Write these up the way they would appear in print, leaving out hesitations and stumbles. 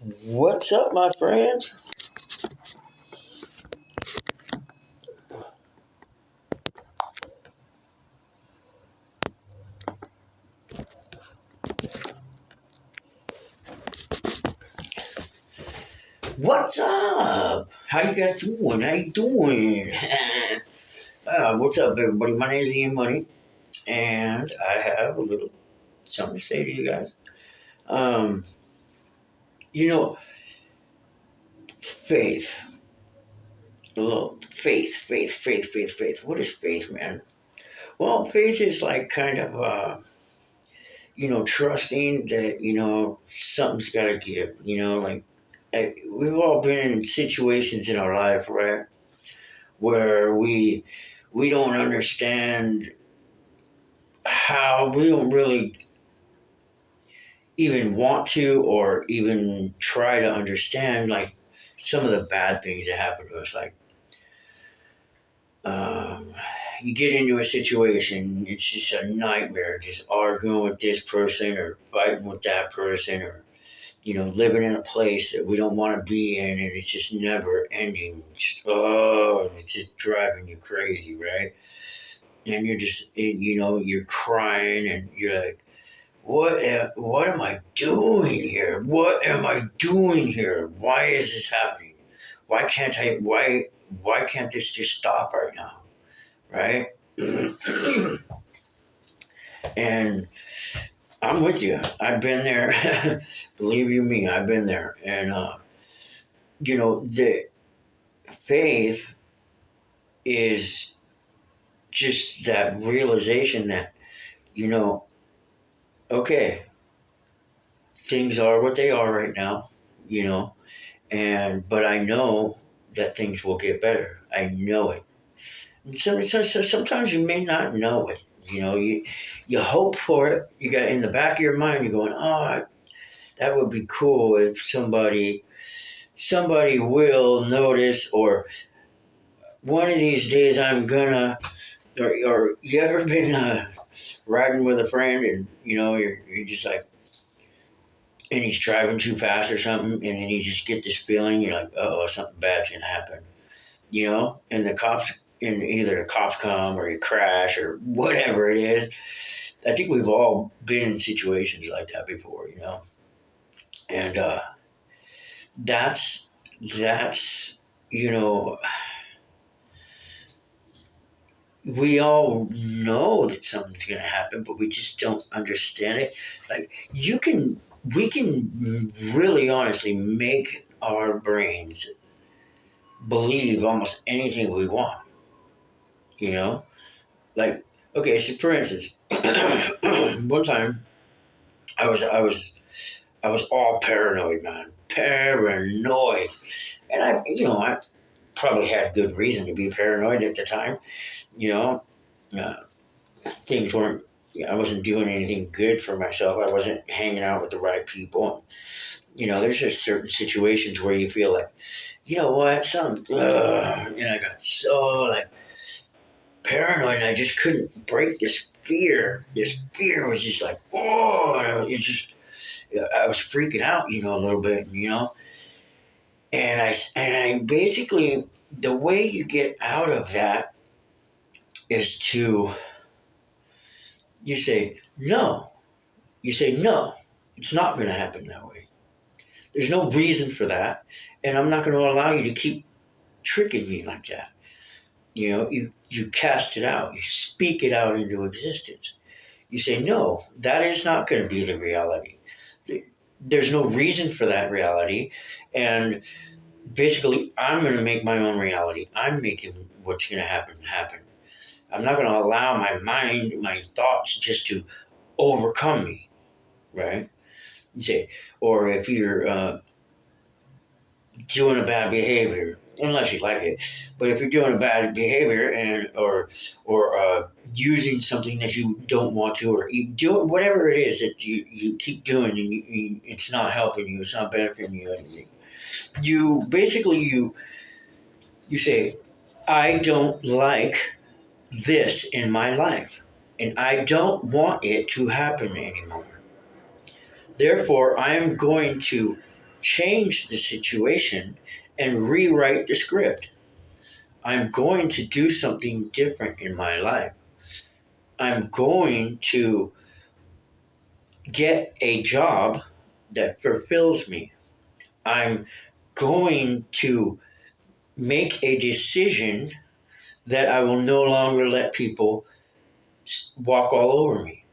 What's up, my friends? What's up? How you guys doing? How you doing? What's up, everybody? My name is Ian Money, and I have a little something to say to you guys. Um, you know, faith. Faith. What is faith, man? Well, faith is like kind of, trusting that, something's got to give. We've all been in situations in our life, right? Where we don't understand how we don't really even want to or even try to understand like some of the bad things that happen to us, like um, you get into a situation, it's just a nightmare, just arguing with this person or fighting with that person, or living in a place that we don't want to be in, and it's just never ending. It's just driving you crazy, right? And you're just, you're crying, and you're like, what am I doing here? What am I doing here? Why is this happening? Why can't this just stop right now? Right? And I'm with you. I've been there. Believe you me, I've been there. And the faith is just that realization that, you know, okay, things are what they are right now, you know, but I know that things will get better. I know it. And so sometimes you may not know it. You hope for it. You got in the back of your mind. You're going, oh, that would be cool if somebody will notice, or one of these days I'm gonna. Or you ever been riding with a friend, and you're just like, and he's driving too fast or something, and then you just get this feeling, you're like, oh, something bad's gonna happen, and either the cops come or you crash or whatever it is. I think we've all been in situations like that before, and that's you know we all know that something's going to happen, but we just don't understand it. Like we can really honestly make our brains believe almost anything we want, you know? Like, okay, so for instance, one time I was all paranoid, man. Paranoid. And I probably had good reason to be paranoid at the time, you know? Uh, Things weren't, I wasn't doing anything good for myself. I wasn't hanging out with the right people. There's just certain situations where you feel like, you know what, and I got so like paranoid, and I just couldn't break this fear. This fear was just like, oh, I was freaking out, a little bit, and I basically, the way you get out of that is to, you say, no, no, it's not going to happen that way. There's no reason for that, and I'm not going to allow you to keep tricking me like that. You cast it out, you speak it out into existence. You say, no, that is not going to be the reality. There's no reason for that reality, and basically, I'm going to make my own reality. I'm making what's going to happen. I'm not going to allow my mind, my thoughts, just to overcome me, right? You say, or if you're doing a bad behavior, unless you like it, but if you're doing a bad behavior or using something that you don't want to, or you doing whatever it is that you keep doing, and it's not helping you, it's not benefiting you anything. You say, I don't like this in my life, and I don't want it to happen anymore. Therefore, I am going to change the situation and rewrite the script. I'm going to do something different in my life. I'm going to get a job that fulfills me. I'm going to make a decision that I will no longer let people walk all over me.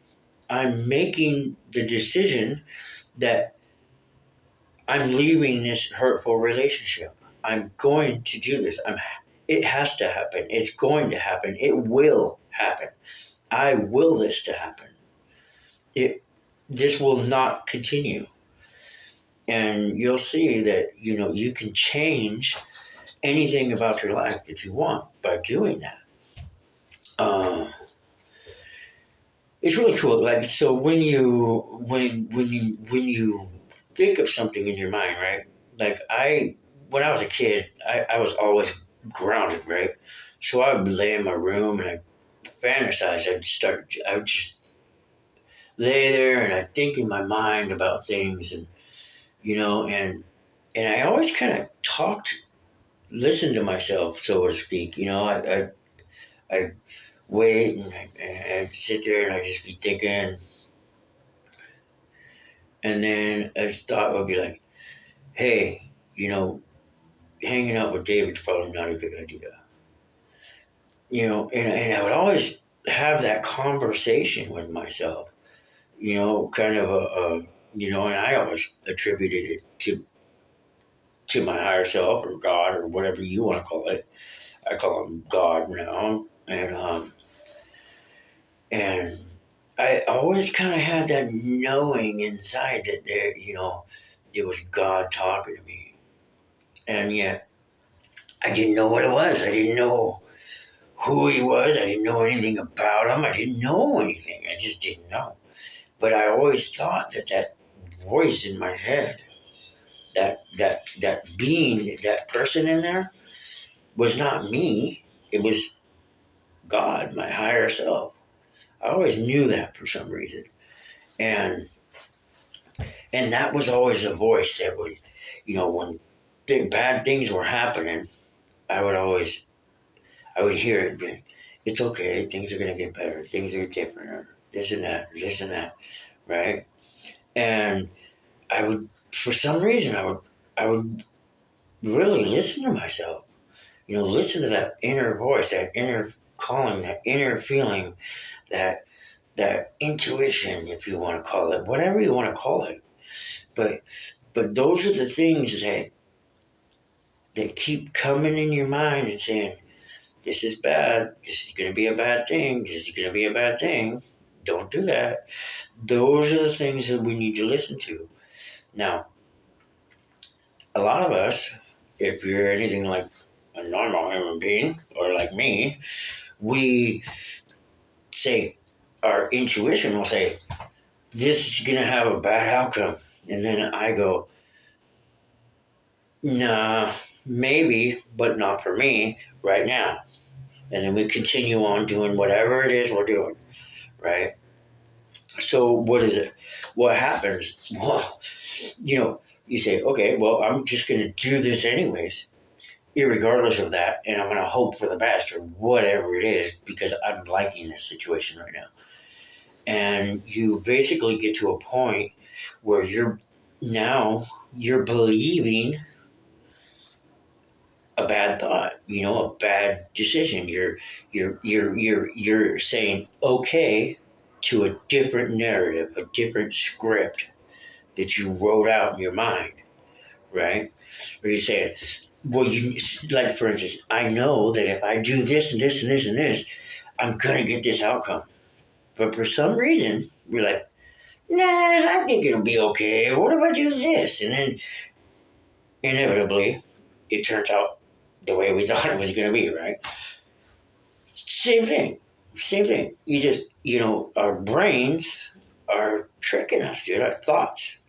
I'm making the decision that I'm leaving this hurtful relationship. I'm going to do this. It has to happen. It's going to happen. It will happen. I will this to happen. This will not continue. And you'll see that, you can change anything about your life that you want by doing that. Uh, it's really cool. Like, so when you think of something in your mind, right? Like when I was a kid, I was always grounded, right? So I would lay in my room and I fantasize. I would just lay there and I'd think in my mind about things, and and I always kind of listen to myself, so to speak. I wait and I'd sit there and I'd just be thinking, and then a thought would be like, hey, hanging out with David's probably not a good idea. And I would always have that conversation with myself, kind of and I always attributed it to my higher self or God or whatever you want to call it. I call him God now. And I always kind of had that knowing inside that it was God talking to me. And yet I didn't know what it was. I didn't know who he was. I didn't know anything about him. I didn't know anything. I just didn't know. But I always thought that voice in my head, that being, that person in there, was not me. It was God, my higher self. I always knew that for some reason. And that was always a voice that would, when bad things were happening, I would hear it being, it's okay, things are going to get better, things are different, or this and that, right? And I would, for some reason, I would really listen to myself, listen to that inner voice, that inner calling, that inner feeling, that intuition, if you want to call it, whatever you want to call it. But those are the things that keep coming in your mind and saying, this is bad, this is going to be a bad thing, this is going to be a bad thing, don't do that. Those are the things that we need to listen to. Now, a lot of us, if you're anything like a normal human being or like me, we say, our intuition will say, this is going to have a bad outcome. And then I go, nah, maybe, but not for me right now. And then we continue on doing whatever it is we're doing, right? So what is it? What happens? Well, you say, okay, well, I'm just going to do this anyways, irregardless of that, and I'm going to hope for the best or whatever it is because I'm liking this situation right now. And you basically get to a point where you're believing a bad thought, a bad decision. You're saying okay to a different narrative, a different script that you wrote out in your mind, right? Or you say, well, like for instance, I know that if I do this and this and this and this, I'm gonna get this outcome. But for some reason, we're like, nah, I think it'll be okay. What if I do this? And then inevitably, it turns out the way we thought it was going to be, right? Same thing. You just, our brains are tricking us, dude. Our thoughts.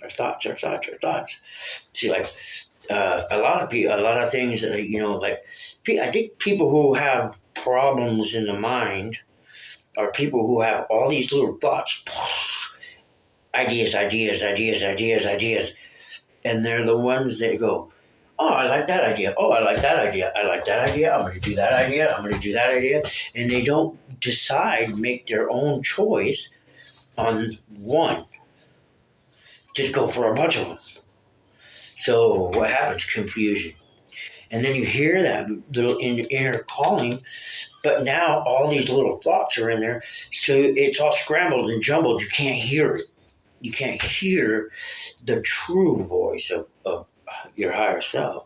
See, like, a lot of things, like, I think people who have problems in the mind are people who have all these little thoughts, ideas, And they're the ones that go, oh, I like that idea. Oh, I like that idea. I like that idea. I'm going to do that idea. I'm going to do that idea. And they don't decide, make their own choice on one. Just go for a bunch of them. So what happens? Confusion. And then you hear that little inner calling, but now all these little thoughts are in there. So it's all scrambled and jumbled. You can't hear it. You can't hear the true voice of your higher self.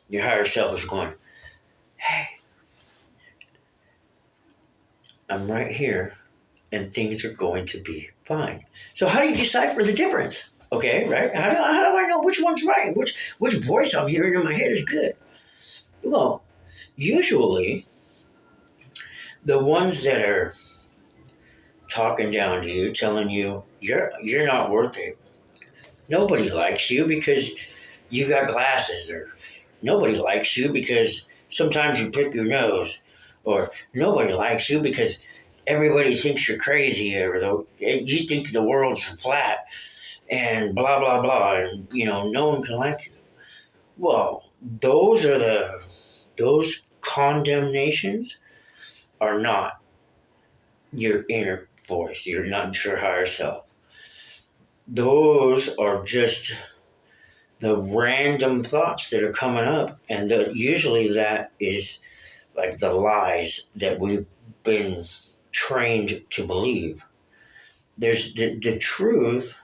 Your higher self is going, hey, I'm right here, and things are going to be fine. So how do you decipher the difference? Okay, right? How do I know which one's right? Which voice I'm hearing in my head is good? Well, usually the ones that are talking down to you, telling you you're not worth it. Nobody likes you because you got glasses, or nobody likes you because sometimes you pick your nose, or nobody likes you because everybody thinks you're crazy, or you think the world's flat, and blah blah blah, and no one can like you. Well, those condemnations are not your inner voice. You're not your higher self. Those are just the random thoughts that are coming up, and usually that is like the lies that we've been trained to believe. There's the truth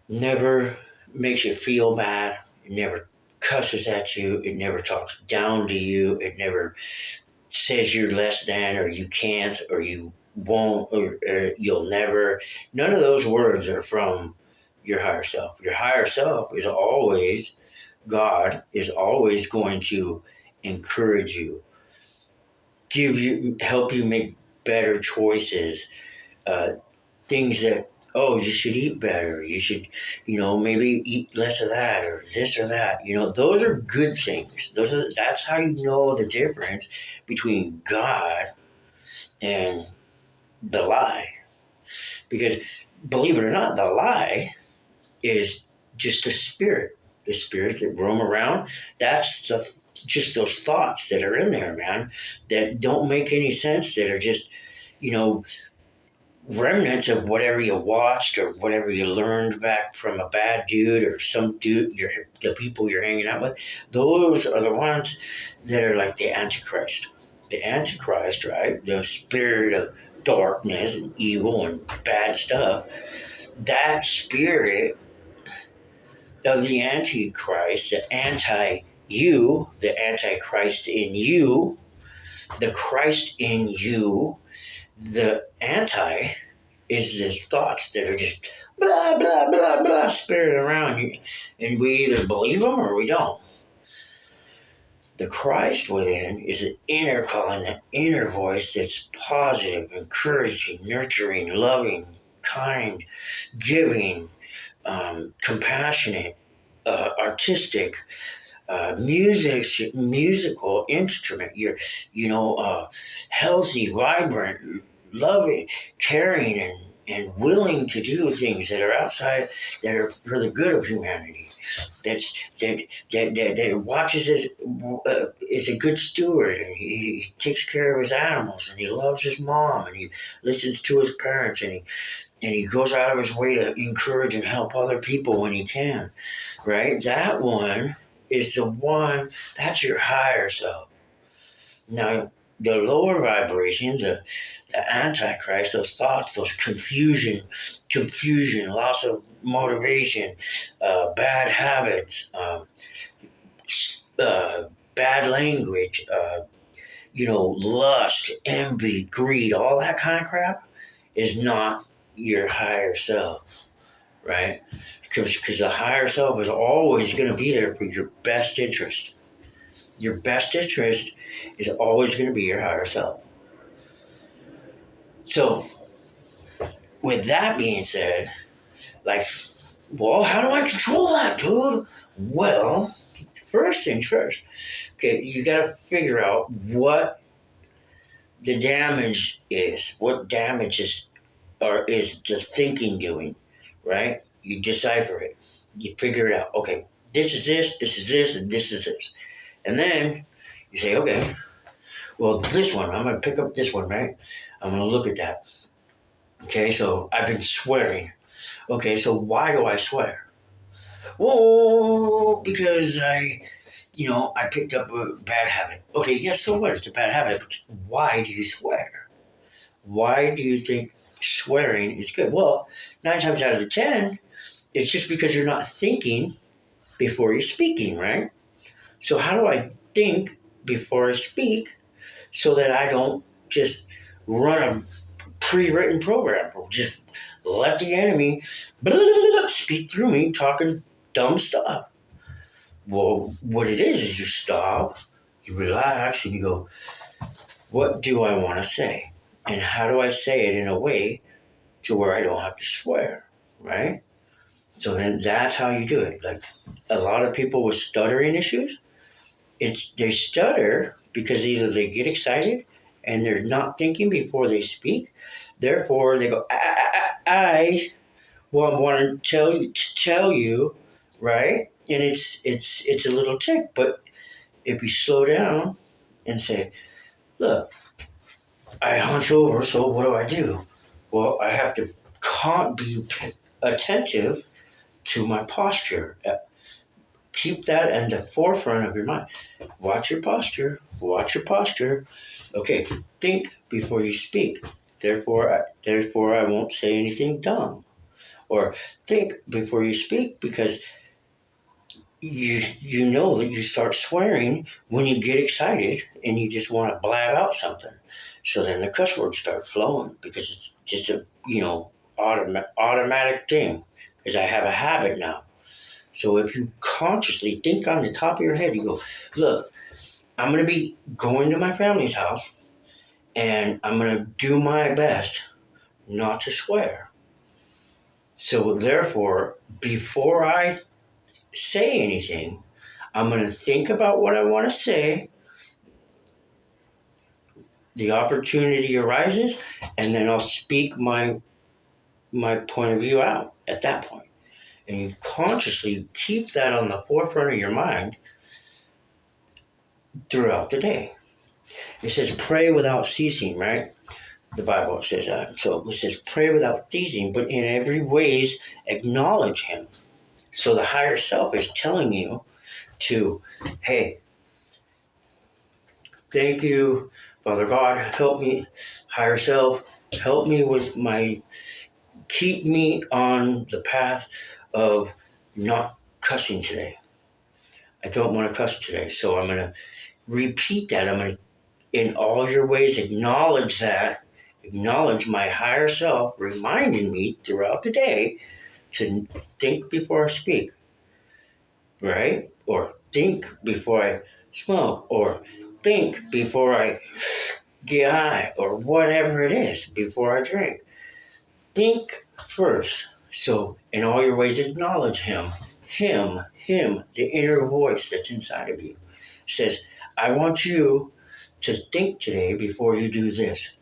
never makes you feel bad. It never cusses at you. It never talks down to you. It never says you're less than, or you can't, or you won't, or you'll never. None of those words are from your higher self. Your higher self is always, God is always going to encourage you, help you make better choices, uh, things that, oh, you should eat better. You should, maybe eat less of that, or this or that. Those are good things. That's how you know the difference between God and the lie. Because believe it or not, the lie is just a spirit. The spirits that roam around, that's just those thoughts that are in there, man, that don't make any sense, that are just, remnants of whatever you watched or whatever you learned back from a bad dude or some dude, the people you're hanging out with. Those are the ones that are like the Antichrist. The Antichrist, right? The spirit of darkness and evil and bad stuff. That spirit of the Antichrist, the anti-you, the Antichrist in you, the Christ in you, the anti is the thoughts that are just blah, blah, blah, blah, spinning around you. And we either believe them or we don't. The Christ within is the inner calling, the inner voice that's positive, encouraging, nurturing, loving, kind, giving, compassionate, artistic, musical instrument. You're, healthy, vibrant, loving, caring, and willing to do things that are outside, that are for the good of humanity. That watches is a good steward, and he takes care of his animals, and he loves his mom, and he listens to his parents, and he goes out of his way to encourage and help other people when he can, right? That one is the one, that's your higher self. Now, the lower vibration, the Antichrist, those thoughts, those confusion, loss of motivation, bad habits, bad language, lust, envy, greed, all that kind of crap is not your higher self, right? Because the higher self is always going to be there for your best interest. Your best interest is always going to be your higher self. So, with that being said, well, how do I control that, dude? Well, first things first. Okay, you got to figure out what the damage is. What damage is the thinking doing, right? You decipher it. You figure it out. Okay, this is this, and this is this. And then you say, okay, well, this one, I'm going to pick up this one, right? I'm going to look at that. Okay, so I've been swearing. Okay, so why do I swear? Well, because I picked up a bad habit. Okay, yes, so what? It's a bad habit. But why do you swear? Why do you think swearing is good? Well, 9 times out of 10, it's just because you're not thinking before you're speaking, right? So how do I think before I speak so that I don't just run a pre-written program or just let the enemy speak through me talking dumb stuff? Well, what it is you stop, you relax, and you go, what do I want to say? And how do I say it in a way to where I don't have to swear, right? So then that's how you do it. Like a lot of people with stuttering issues, they stutter because either they get excited and they're not thinking before they speak. Therefore, they go, I want to tell you, right? And it's a little tick. But if you slow down and say, look, I hunch over, so what do? Well, I have to be attentive to my posture. Keep that in the forefront of your mind. Watch your posture. Watch your posture. Okay, think before you speak. Therefore, I won't say anything dumb. Or think before you speak because you know that you start swearing when you get excited and you just want to blab out something. So then the cuss words start flowing because it's just a automatic thing because I have a habit now. So if you consciously think on the top of your head, you go, look, I'm going to be going to my family's house and I'm going to do my best not to swear. So therefore, before I say anything, I'm going to think about what I want to say. The opportunity arises, and then I'll speak my point of view out at that point. And you consciously keep that on the forefront of your mind throughout the day. It says pray without ceasing, right? The Bible says that. So it says pray without ceasing, but in every ways acknowledge him. So the higher self is telling you to, hey, thank you, Father God, help me, higher self, help me with keep me on the path of not cussing today. I don't want to cuss today, so I'm going to repeat that. I'm going to, in all your ways, acknowledge that, acknowledge my higher self reminding me throughout the day to think before I speak, right? Or think before I smoke, or think before I get high, or whatever it is, before I drink. Think first. So, in all your ways, acknowledge him, the inner voice that's inside of you. Says, I want you to think today before you do this.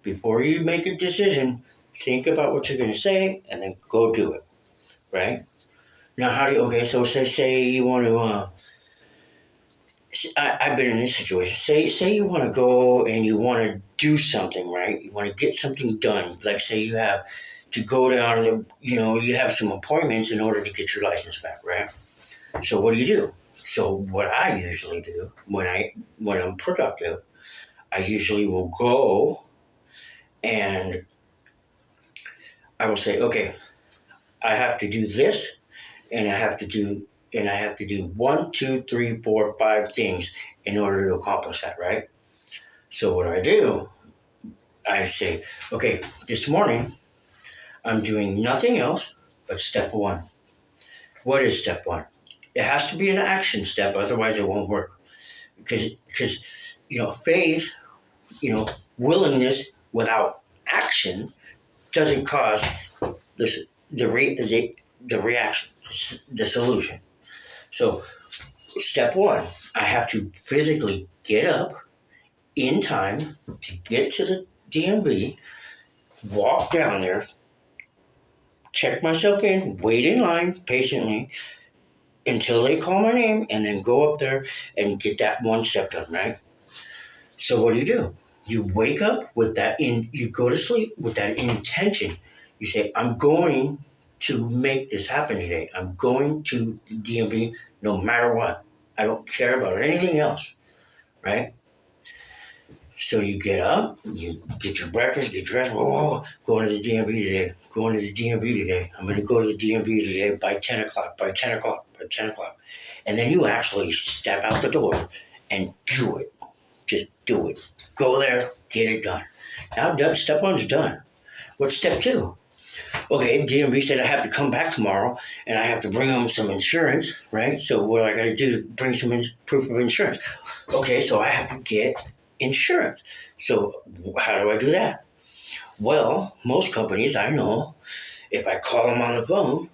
Before you make a decision, think about what you're going to say and then go do it, right? Now, so say you want to, I've been in this situation. Say you want to go and you want to do something, right? You want to get something done. Like say you have to go down to you have some appointments in order to get your license back, right? So what do? So what I usually do when I'm productive, I usually will go and I will say, okay, I have to do this and I have to do 1, 2, 3, 4, 5 things in order to accomplish that, right? So what do? I say, okay, this morning I'm doing nothing else but step 1. What is step 1? It has to be an action step, otherwise it won't work. Because faith, willingness without action doesn't cause the reaction, the solution. So step 1, I have to physically get up in time to get to the DMV, walk down there check myself in, wait in line patiently until they call my name, and then go up there and get that one step done, right? So what do? You wake up with that you go to sleep with that intention. You say, I'm going to make this happen today. I'm going to the DMV no matter what. I don't care about anything else, right? So you get up, you get your breakfast, get dressed, going to the DMV today, going to the DMV today. I'm going to go to the DMV today by 10 o'clock, by 10 o'clock, by 10 o'clock. And then you actually step out the door and do it. Just do it. Go there, get it done. Now step one's done. What's step two? Okay, DMV said I have to come back tomorrow and I have to bring them some insurance, right? So what do I got to do to bring some proof of insurance? Okay, so I have to get insurance. So how do I do that? Well, most companies I know, if I call them on the phone,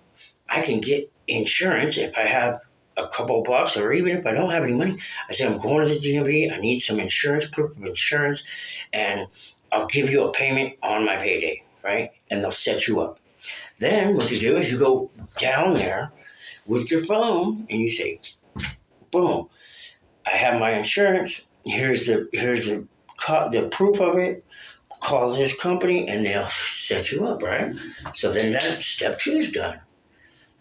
I can get insurance if I have a couple of bucks, or even if I don't have any money. I say, I'm going to the DMV, I need some insurance, proof of insurance, and I'll give you a payment on my payday, right? And they'll set you up. Then what you do is you go down there with your phone and you say, boom, I have my insurance. Here's the proof of it. Call this company and they'll set you up, right? So then that step two is done.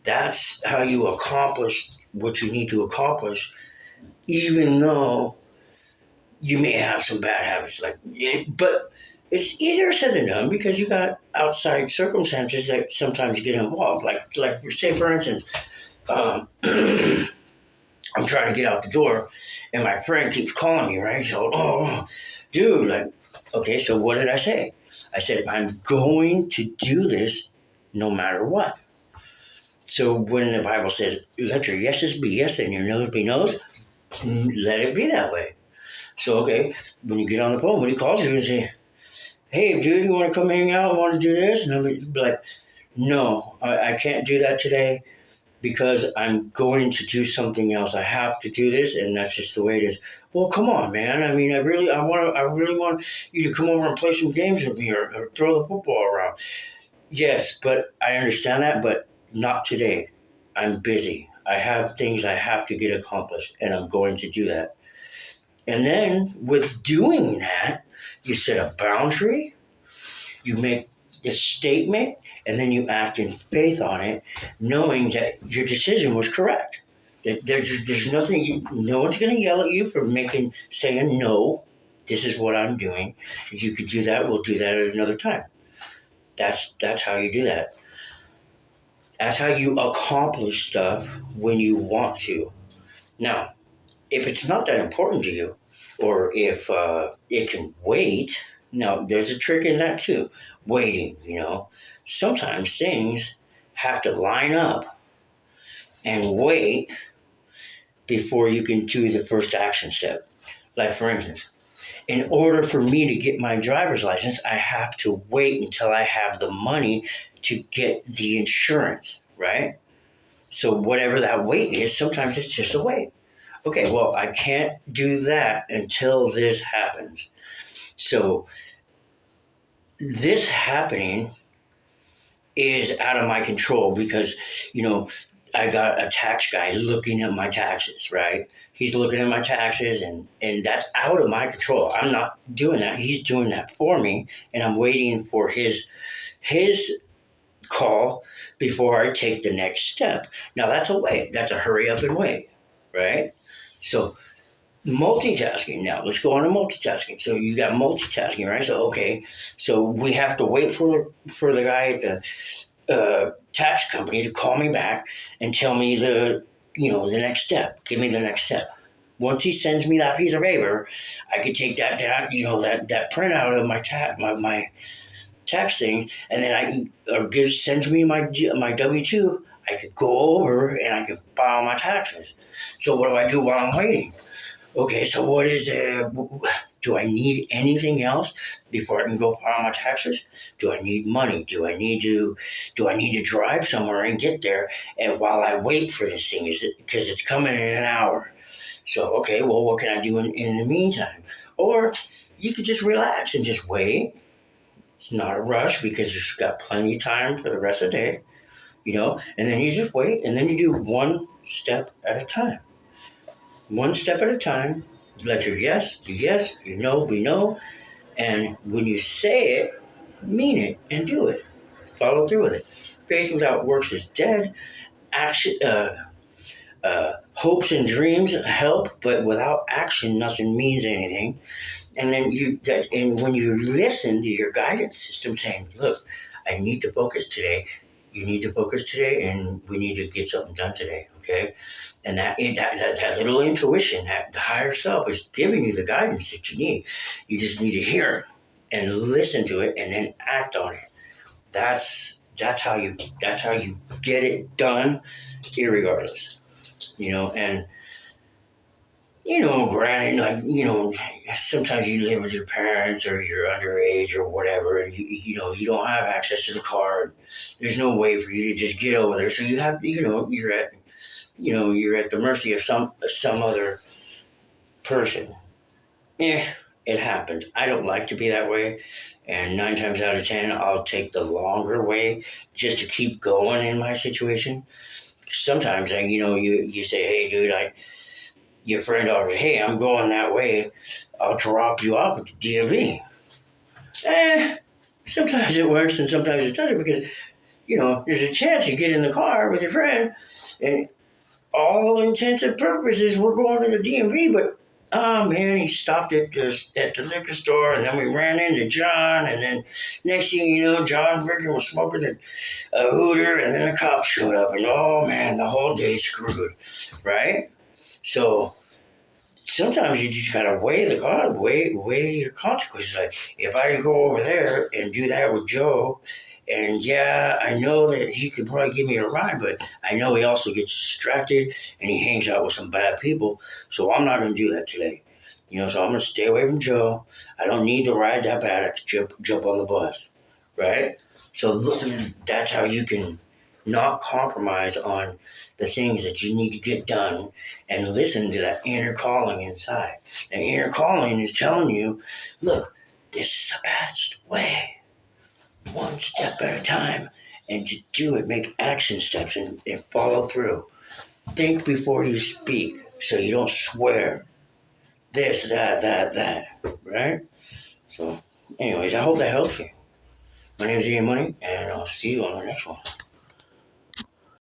That's how you accomplish what you need to accomplish, even though you may have some bad habits. But it's easier said than done because you got outside circumstances that sometimes get involved. Like say for instance, I'm trying to get out the door, and my friend keeps calling me, right? So, dude, okay, so what did I say? I said, I'm going to do this no matter what. So when the Bible says, let your yeses be yes and your noes be noes, let it be that way. So, okay, when you get on the phone, when he calls you and say, hey, dude, you want to come hang out? Want to do this? And I'm like, no, I can't do that today because I'm going to do something else. I have to do this, and that's just the way it is. Well, come on, man. I mean, I really want you to come over and play some games with me or throw the football around. Yes, but I understand that, but not today. I'm busy. I have things I have to get accomplished, and I'm going to do that. And then with doing that, you set a boundary, you make a statement, and then you act in faith on it, knowing that your decision was correct. That there's nothing, no one's going to yell at you for saying no. This is what I'm doing. If you could do that, we'll do that at another time. That's how you do that. That's how you accomplish stuff when you want to. Now, if it's not that important to you, or if it can wait, now there's a trick in that too. Waiting, sometimes things have to line up and wait before you can do the first action step. Like for instance, in order for me to get my driver's license, I have to wait until I have the money to get the insurance, right? So whatever that wait is, sometimes it's just a wait. Okay, well, I can't do that until this happens. So this happening is out of my control because, I got a tax guy looking at my taxes, right? He's looking at my taxes and that's out of my control. I'm not doing that. He's doing that for me, and I'm waiting for his call before I take the next step. Now that's a wait. That's a hurry up and wait, right? So multitasking. Now let's go on to multitasking. So you got multitasking, right? So okay, so we have to wait for the guy at the tax company to call me back and tell me the next step. Give me the next step. Once he sends me that piece of paper, I could take that down, that printout of my tax thing, and then sends me my W-2. I could go over and I could file my taxes. So what do I do while I'm waiting? Okay, so what is it? Do I need anything else before I can go file my taxes? Do I need money? Do I need to drive somewhere and get there? And while I wait for this thing, because it's coming in an hour. So, okay, well, what can I do in the meantime? Or you could just relax and just wait. It's not a rush because you've got plenty of time for the rest of the day. and then you just wait, and then you do one step at a time. One step at a time. Let your yes be yes, your no be no, and when you say it, mean it and do it. Follow through with it. Faith without works is dead. Action, hopes and dreams help, but without action, nothing means anything. And then and when you listen to your guidance system saying, "Look, I need to focus today. You need to focus today, and we need to get something done today." Okay, and that little intuition, that higher self, is giving you the guidance that you need. You just need to hear it and listen to it, and then act on it. That's how you get it done, irregardless. And granted, like, sometimes you live with your parents or you're underage or whatever, and you don't have access to the car. There's no way for you to just get over there. So you have, you're at the mercy of some other person. Yeah, it happens. I don't like to be that way. And 9 times out of 10, I'll take the longer way just to keep going in my situation. Sometimes, you say, "Hey, dude, your friend offers, hey, I'm going that way. I'll drop you off at the DMV." Sometimes it works and sometimes it doesn't, because, there's a chance you get in the car with your friend and all intents and purposes, we're going to the DMV, but oh man, he stopped at the liquor store, and then we ran into John, and then next thing you know, John freaking was smoking a hooter, and then the cops showed up, and oh man, the whole day's screwed, right? So sometimes you just gotta weigh your consequences. Like, if I go over there and do that with Joe, and yeah, I know that he could probably give me a ride, but I know he also gets distracted and he hangs out with some bad people, so I'm not gonna do that today. So I'm gonna stay away from Joe. I don't need to ride that bad. I can jump on the bus, right? So look, that's how you can not compromise on the things that you need to get done, and listen to that inner calling inside. The inner calling is telling you, look, this is the best way. One step at a time. And to do it, make action steps and follow through. Think before you speak so you don't swear this, that, right? So, anyways, I hope that helps you. My name is Ian Money, and I'll see you on the next one.